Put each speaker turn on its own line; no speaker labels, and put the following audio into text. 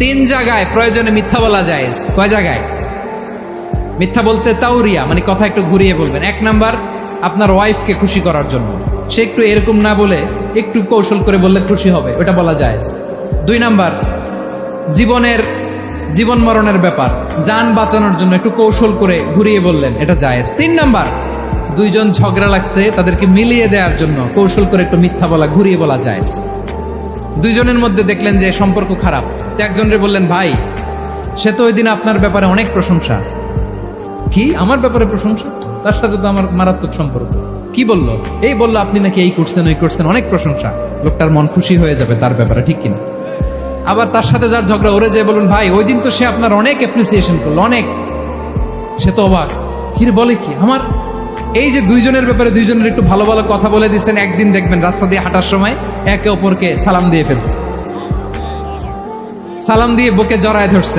তিন জায়গায় প্রয়োজনে মিথ্যা বলা যায়। কয় জায়গায় মিথ্যা বলতে? তাওরিয়া মানে কথা একটু ঘুরিয়ে বলবেন। এক নাম্বার, আপনার ওয়াইফকে খুশি করার জন্য, সে একটু এরকম না বলে একটু কৌশল করে বললে খুশি হবে, ওটা বলা যায়। দুই নাম্বার, জীবন মরণের ব্যাপার, জান বাঁচানোর জন্য একটু কৌশল করে ঘুরিয়ে বললেন, এটা জায়েজ। তিন নাম্বার, দুইজন ঝগড়া লাগছে তাদেরকে মিলিয়ে দেওয়ার জন্য কৌশল করে একটু মিথ্যা বলা, ঘুরিয়ে বলা জায়েজ। দুইজনের মধ্যে দেখলেন যে সম্পর্ক খারাপ, তো একজনরে বললেন, ভাই সে তো ওই দিন আপনার ব্যাপারে অনেক প্রশংসা। কি আমার ব্যাপারে প্রশংসা? তার সাথে তো আমার মারাত্মক সম্পর্ক। কি বললো? এই বললো আপনি নাকি এই করছেন ওই করছেন, অনেক প্রশংসা। লোকটার মন খুশি হয়ে যাবে তার ব্যাপারে, ঠিক কিনা? আবার তার সাথে যার ঝগড়া, ওরে যে বলুন, ভাই ওই দিন তো সে আপনার অনেক অ্যাপ্রিসিয়েশন করলো, অনেক। সে তো অবাক, কি রে বলে কি আমার? এই যে দুইজনের ব্যাপারে দুইজনের একটু ভালো ভালো কথা বলে দিচ্ছেন, একদিন দেখবেন রাস্তা দিয়ে হাঁটার সময় একে অপরকে সালাম দিয়ে ফেলছে, সালাম দিয়ে বুকে জড়ায় ধরছে।